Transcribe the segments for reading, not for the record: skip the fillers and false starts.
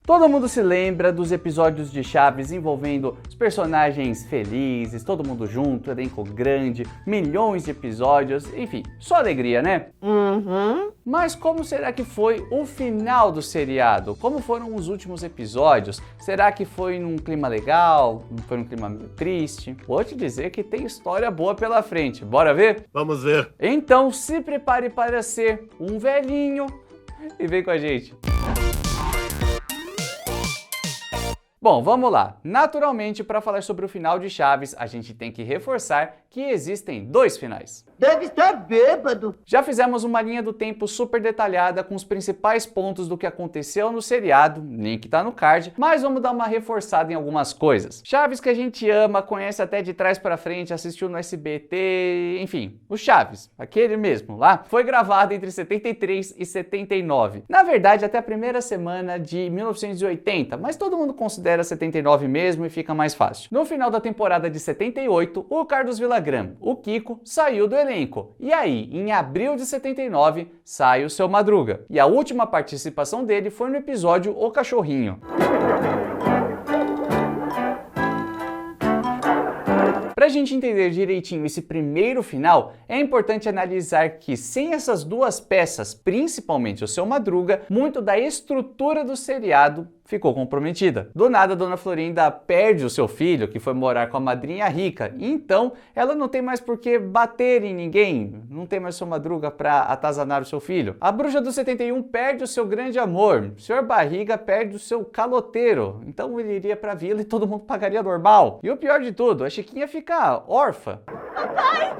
Todo mundo se lembra dos episódios de Chaves envolvendo os personagens felizes, todo mundo junto, elenco grande, milhões de episódios, enfim, só alegria, né? Mas como será que foi o final do seriado? Como foram os últimos episódios? Será que foi num clima legal? Foi num clima meio triste? Vou te dizer que tem história boa pela frente, bora ver? Vamos ver. Então se prepare para ser um velhinho e vem com a gente. Bom, vamos lá. Naturalmente, para falar sobre o final de Chaves, a gente tem que reforçar que existem dois finais. Deve estar bêbado. Já fizemos uma linha do tempo super detalhada com os principais pontos do que aconteceu no seriado, link tá no card, mas vamos dar uma reforçada em algumas coisas. Chaves que a gente ama, conhece até de trás para frente, assistiu no SBT, enfim, o Chaves, aquele mesmo lá, foi gravado entre 73 e 79. Na verdade, até a primeira semana de 1980, mas todo mundo considera 79 mesmo e fica mais fácil. No final da temporada de 78, o Carlos Villagrán, o Kiko, saiu do elenco. E aí, em abril de 79, sai o Seu Madruga. E a última participação dele foi no episódio O Cachorrinho. Para a gente entender direitinho esse primeiro final, é importante analisar que sem essas duas peças, principalmente o Seu Madruga, muito da estrutura do seriado ficou comprometida. Do nada, a Dona Florinda perde o seu filho, que foi morar com a madrinha rica, então ela não tem mais por que bater em ninguém, não tem mais Seu Madruga para atazanar o seu filho. A Bruxa do 71 perde o seu grande amor, o Sr. Barriga perde o seu caloteiro, então ele iria para a vila e todo mundo pagaria normal. E o pior de tudo, a Chiquinha fica órfã. Papai!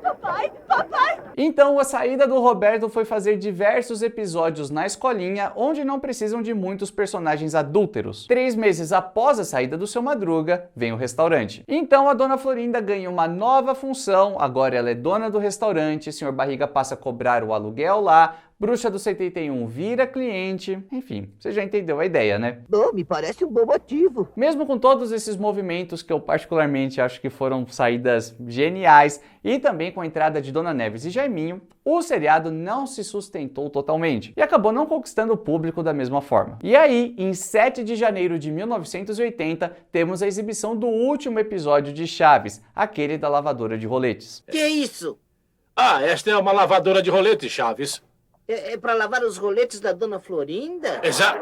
Papai! Papai! Então a saída do Roberto foi fazer diversos episódios na escolinha, onde não precisam de muitos personagens adúlteros. 3 meses após a saída do Seu Madruga, vem o restaurante. Então a Dona Florinda ganha uma nova função, agora ela é dona do restaurante, Sr. Barriga passa a cobrar o aluguel lá, Bruxa do 71 vira cliente, enfim, você já entendeu a ideia, né? Oh, me parece um bom motivo. Mesmo com todos esses movimentos que eu particularmente acho que foram saídas geniais e também com a entrada de Dona Neves e Jaiminho, o seriado não se sustentou totalmente e acabou não conquistando o público da mesma forma. E aí, em 7 de janeiro de 1980, temos a exibição do último episódio de Chaves, aquele da lavadora de roletes. Que é isso? Ah, esta é uma lavadora de roletes, Chaves. É para lavar os roletes da Dona Florinda? Exato.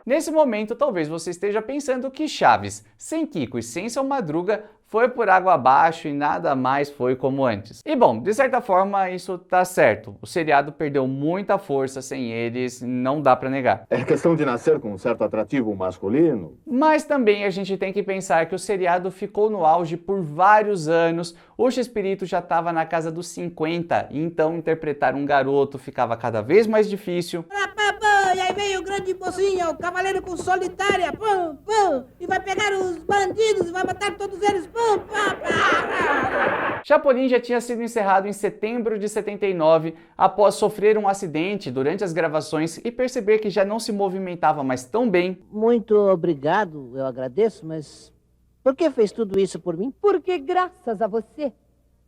Nesse momento, talvez você esteja pensando que Chaves, sem Kiko e sem Seu Madruga, foi por água abaixo e nada mais foi como antes. E bom, de certa forma isso tá certo. O seriado perdeu muita força sem eles, não dá pra negar. É questão de nascer com um certo atrativo masculino. Mas também a gente tem que pensar que o seriado ficou no auge por vários anos, o Chespirito já estava na casa dos 50, então interpretar um garoto ficava cada vez mais difícil. E aí veio o grande mocinho, o cavaleiro com solitária, pum, pum, e vai pegar os bandidos e vai matar todos eles, pum, pá, pá. Chapolin já tinha sido encerrado em setembro de 79, após sofrer um acidente durante as gravações e perceber que já não se movimentava mais tão bem. Muito obrigado, eu agradeço, mas por que fez tudo isso por mim? Porque graças a você,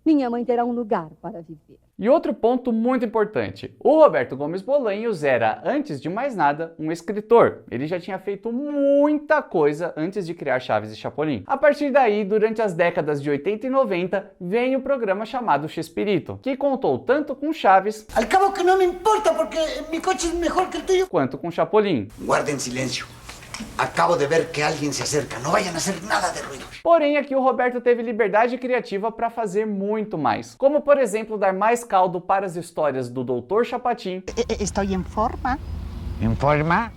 minha mãe terá um lugar para viver. E outro ponto muito importante, o Roberto Gomes Bolanhos era, antes de mais nada, um escritor. Ele já tinha feito muita coisa antes de criar Chaves e Chapolin. A partir daí, durante as décadas de 80 e 90, vem o programa chamado Chespirito, que contou tanto com Chaves, Al cabo que no me importa porque mi coche es mejor que el tuyo. quanto com Chapolin. Guarden silencio. Acabo de ver que alguien se acerca. No vayan a hacer nada de ruido. Porém, aqui o Roberto teve liberdade criativa para fazer muito mais. Como, por exemplo, dar mais caldo para as histórias do Dr. Chapatin. Estou em forma. ¿En forma?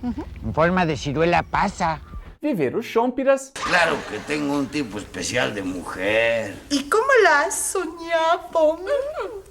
En forma de ciruela pasa. Viver os Chompiras. Claro que tengo un tipo especial de mujer. ¿Y cómo la has soñado?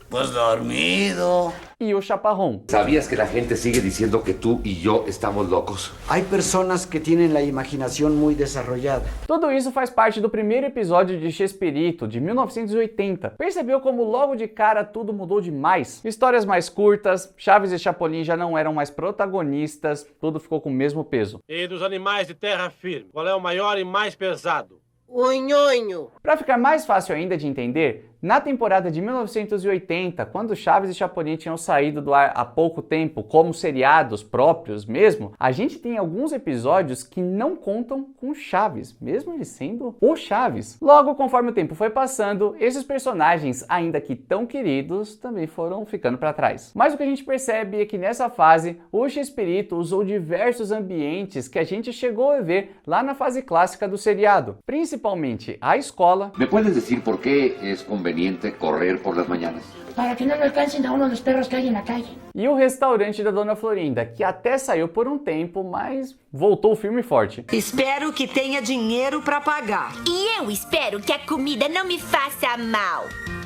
Pues dormido. E o Chaparrón. ¿Sabías que la gente sigue diciendo que tú y yo estamos locos? Hay personas que tienen la imaginación muy desarrollada. Tudo isso faz parte do primeiro episódio de Chespirito, de 1980. Percebeu como logo de cara tudo mudou demais? Histórias mais curtas, Chaves e Chapolin já não eram mais protagonistas, tudo ficou com o mesmo peso. E dos animais de terra firme, qual é o maior e mais pesado? O nhonho. Para ficar mais fácil ainda de entender, Na temporada de 1980, quando Chaves e Chapolin tinham saído do ar há pouco tempo, como seriados próprios mesmo, a gente tem alguns episódios que não contam com Chaves, mesmo ele sendo o Chaves. Logo, conforme o tempo foi passando, esses personagens, ainda que tão queridos, também foram ficando para trás. Mas o que a gente percebe é que nessa fase, o Chespirito usou diversos ambientes que a gente chegou a ver lá na fase clássica do seriado, principalmente a escola. ¿Me puedes decir por qué es conveniente correr por las mañanas? Para que no le alcancen a uno los perros que hay en la calle. E o restaurante da Dona Florinda, que até saiu por um tempo, mas voltou firme e forte. Espero que tenha dinheiro para pagar. E eu espero que a comida não me faça mal.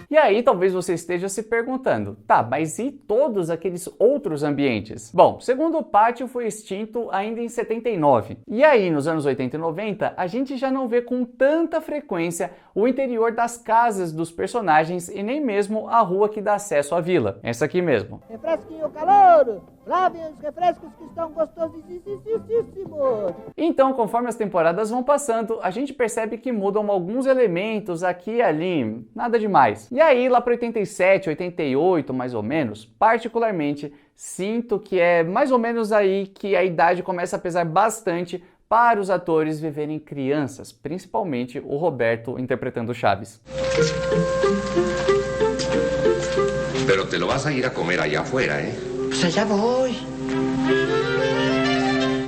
E aí talvez você esteja se perguntando, tá, mas e todos aqueles outros ambientes? Bom, segundo o Pátio foi extinto ainda em 79. E aí nos anos 80 e 90 a gente já não vê com tanta frequência o interior das casas dos personagens e nem mesmo a rua que dá acesso à vila. Essa aqui mesmo. Refresquinho calor, lavem os refrescos que estão gostosíssimos. Então, conforme as temporadas vão passando, a gente percebe que mudam alguns elementos aqui e ali, nada demais. E aí, lá para 87, 88, mais ou menos, particularmente, sinto que é mais ou menos aí que a idade começa a pesar bastante para os atores viverem crianças, principalmente o Roberto interpretando Chaves. Pero te lo vas a ir a comer allá afuera, ¿eh? Pues allá voy.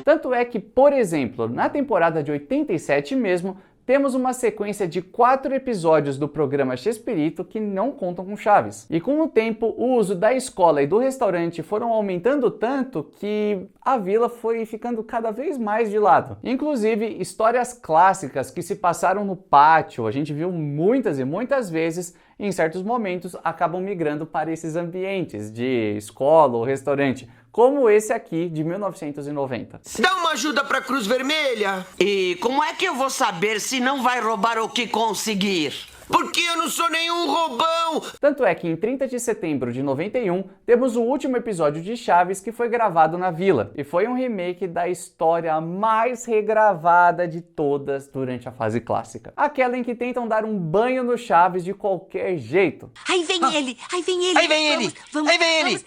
Tanto é que, por exemplo, na temporada de 87 mesmo, temos uma sequência de 4 episódios do programa Chespirito que não contam com Chaves. E com o tempo, o uso da escola e do restaurante foram aumentando tanto que a vila foi ficando cada vez mais de lado. Inclusive, histórias clássicas que se passaram no pátio, a gente viu muitas e muitas vezes, e em certos momentos acabam migrando para esses ambientes de escola ou restaurante, como esse aqui de 1990. Dá uma ajuda pra Cruz Vermelha. E como é que eu vou saber se não vai roubar o que conseguir? Porque eu não sou nenhum roubão! Tanto é que em 30 de setembro de 91, temos o último episódio de Chaves que foi gravado na vila. E foi um remake da história mais regravada de todas durante a fase clássica. Aquela em que tentam dar um banho no Chaves de qualquer jeito. Aí vem ele! Aí vem ele! Aí vem ele! Vamos, Aí vem ele!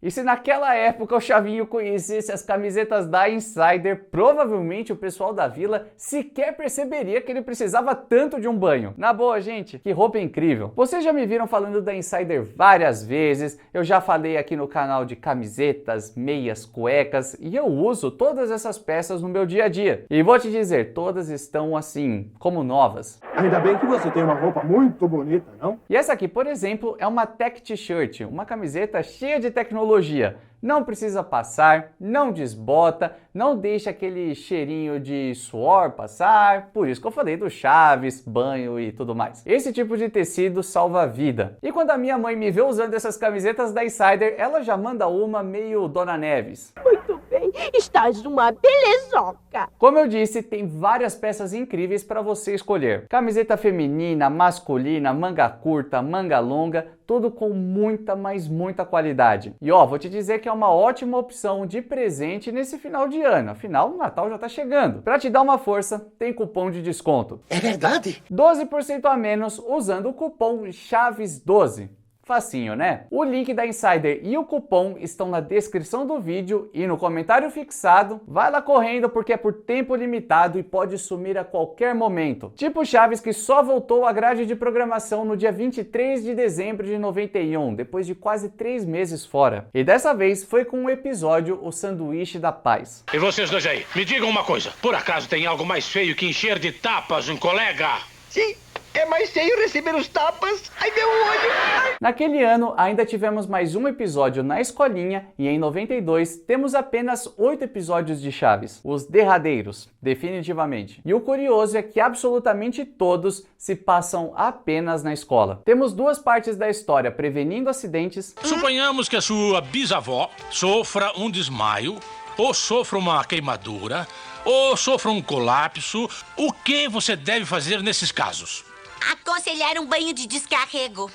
E se naquela época o Chavinho conhecesse as camisetas da Insider, provavelmente o pessoal da vila sequer perceberia que ele precisava tanto de um banho. Na boa, gente, que roupa incrível. Vocês já me viram falando da Insider várias vezes, eu já falei aqui no canal de camisetas, meias, cuecas, e eu uso todas essas peças no meu dia a dia. E vou te dizer, todas estão assim, como novas. Ainda bem que você tem uma roupa muito bonita, não? E essa aqui, por exemplo, é uma Tech T-shirt, uma camiseta cheia de tecnologia. Não precisa passar, não desbota, não deixa aquele cheirinho de suor passar, por isso que eu falei do Chaves, banho e tudo mais. Esse tipo de tecido salva a vida. E quando a minha mãe me vê usando essas camisetas da Insider, ela já manda uma meio Dona Neves. Muito bem, estás uma belezoca. Como eu disse, tem várias peças incríveis para você escolher. Camiseta feminina, masculina, manga curta, manga longa, tudo com muita, mas muita qualidade. E ó, vou te dizer que é uma ótima opção de presente nesse final de ano. Afinal, o Natal já tá chegando. Para te dar uma força, tem cupom de desconto. É verdade? 12% a menos usando o cupom CHAVES12. Facinho, né? O link da Insider e o cupom estão na descrição do vídeo e no comentário fixado. Vai lá correndo porque é por tempo limitado e pode sumir a qualquer momento. Tipo Chaves, que só voltou à grade de programação no dia 23 de dezembro de 91, depois de quase 3 meses fora. E dessa vez foi com o episódio O Sanduíche da Paz. E vocês dois aí, me digam uma coisa. Por acaso tem algo mais feio que encher de tapas um colega? Sim, é mais feio receber os tapas. Ai, meu olho! Ai. Naquele ano, ainda tivemos mais um episódio na escolinha e em 92 temos apenas 8 episódios de Chaves, os derradeiros, definitivamente. E o curioso é que absolutamente todos se passam apenas na escola. Temos 2 partes da história prevenindo acidentes. Suponhamos que a sua bisavó sofra um desmaio, ou sofra uma queimadura, ou sofra um colapso. O que você deve fazer nesses casos? Aconselhar um banho de descarrego.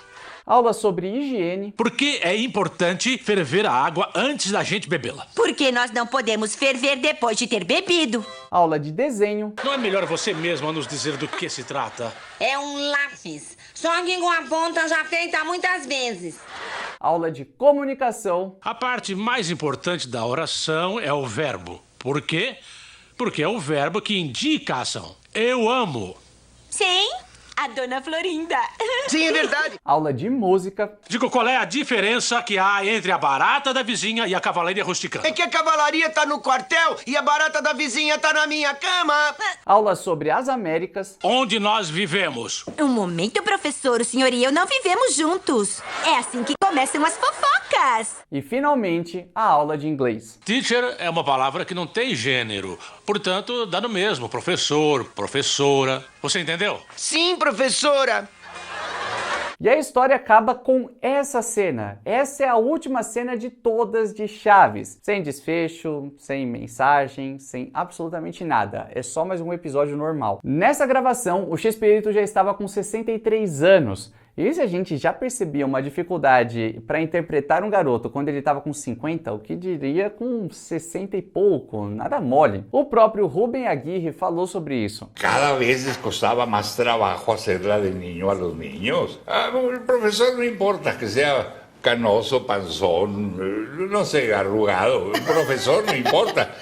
aula sobre higiene. Por que é importante ferver a água antes da gente bebê-la? Porque nós não podemos ferver depois de ter bebido. Aula de desenho. Não é melhor você mesma nos dizer do que se trata? É um lápis, só que com a ponta já feita muitas vezes. Aula de comunicação. A parte mais importante da oração é o verbo. Por quê? Porque é o verbo que indica a ação. Eu amo. Sim, a dona Florinda. Sim, é verdade. Aula de música. Digo, qual é a diferença que há entre a barata da vizinha e a cavalaria rusticana? É que a cavalaria tá no quartel e a barata da vizinha tá na minha cama. Aula sobre as Américas. Onde nós vivemos. Um momento, professor, o senhor e eu não vivemos juntos. É assim que começam as fofocas. E, finalmente, a aula de inglês. Teacher é uma palavra que não tem gênero. Portanto, dá no mesmo. Professor, professora. Você entendeu? Sim, professora. E a história acaba com essa cena. Essa é a última cena de todas de Chaves. Sem desfecho, sem mensagem, sem absolutamente nada. É só mais um episódio normal. Nessa gravação, o Chespirito já estava com 63 anos. E se a gente já percebia uma dificuldade para interpretar um garoto quando ele estava com 50, o que diria com 60 e pouco, nada mole. O próprio Rubem Aguirre falou sobre isso. Cada vez les costaba más trabajo hacerla de niño a los niños. El profesor no importa que sea canoso, panzón, no sé, arrugado. El profesor no importa.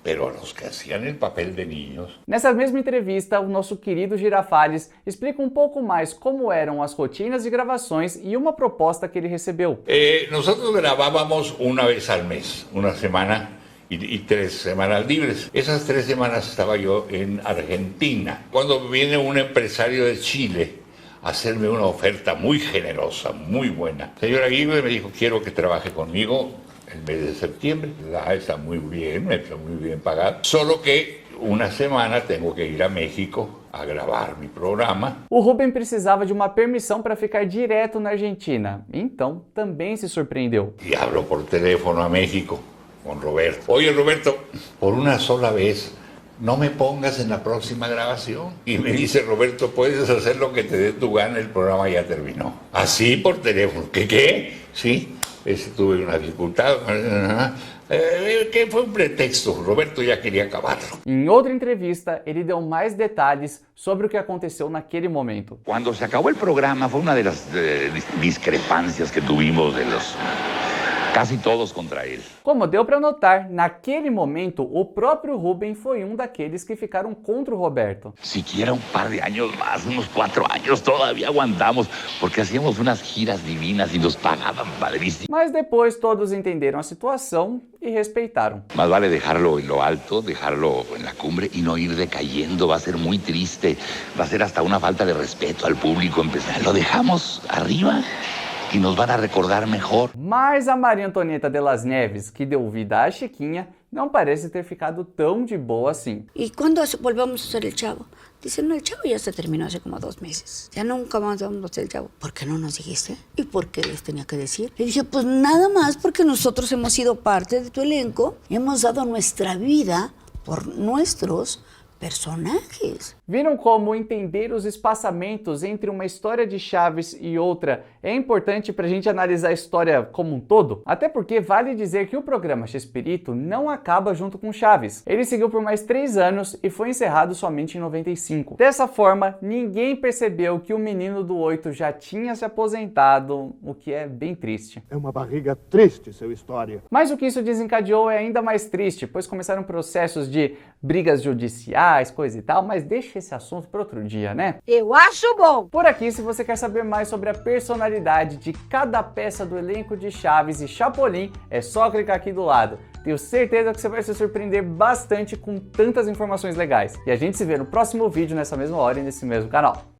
Pero a los que hacían el papel de niños. Nessa mesma entrevista, o nosso querido Girafales explica um pouco mais como eram as rotinas de gravações e uma proposta que ele recebeu. Nosotros grabábamos una vez al mes, una semana y 3 semanas libres. Esas 3 semanas estaba yo en Argentina. Cuando viene un empresario de Chile a hacerme una oferta muy generosa, muy buena. Señor Aguirre me dijo, quiero que trabaje conmigo el mes de septiembre. Está muy bien, me está muy bien pagado. Solo que una semana tengo que ir a México a gravar mi programa. O Rubem precisava de uma permissão para ficar direto na Argentina. Então, também se surpreendeu. Y hablo por teléfono a México con Roberto. Oye, Roberto, por una sola vez, no me pongas en la próxima grabación. Y me dice, Roberto, puedes hacer lo que te dé tu gana, el programa ya terminó. Así por teléfono. ¿Qué? Sí. Tuve una dificultad, que foi um pretexto, Roberto já queria acabarlo. Em outra entrevista, ele deu mais detalhes sobre o que aconteceu naquele momento. Quando se acabou o programa, foi uma das discrepâncias que tuvimos de los casi todos contra ele. Como deu para notar, naquele momento, o próprio Rubem foi um daqueles que ficaram contra o Roberto. Siquiera par de años más, unos 4 años, todavía aguantamos, porque hacíamos unas giras divinas y nos pagaban padrísimo. Mas depois todos entenderam a situação e respeitaram. Más vale dejarlo en lo alto, dejarlo en la cumbre y no ir decayendo, va a ser muy triste, va a ser hasta una falta de respeto al público. Lo dejamos arriba e nos van a recordar melhor. Mas a Maria Antonieta de las Neves, que deu vida à Chiquinha, não parece ter ficado tão de boa assim. ¿Y cuándo volvemos a hacer el Chavo? Dicen, no, el Chavo ya se terminó hace como 2 meses. Ya nunca más vamos a hacer el Chavo. ¿Por qué no nos dijiste? ¿Y por qué les tenía que decir? Le dije, pues nada más porque nosotros hemos sido parte de tu elenco. Hemos dado nuestra vida por nuestros personagens. Viram como entender os espaçamentos entre uma história de Chaves e outra é importante para a gente analisar a história como um todo? Até porque vale dizer que o programa Chespirito não acaba junto com Chaves. Ele seguiu por mais 3 anos e foi encerrado somente em 95. Dessa forma, ninguém percebeu que o menino do 8 já tinha se aposentado, o que é bem triste. É uma barriga triste, seu história. Mas o que isso desencadeou é ainda mais triste, pois começaram processos de brigas judiciais, coisa e tal, mas deixa esse assunto para outro dia, né? Eu acho bom! Por aqui, se você quer saber mais sobre a personalidade de cada peça do elenco de Chaves e Chapolin, é só clicar aqui do lado. Tenho certeza que você vai se surpreender bastante com tantas informações legais. E a gente se vê no próximo vídeo, nessa mesma hora e nesse mesmo canal.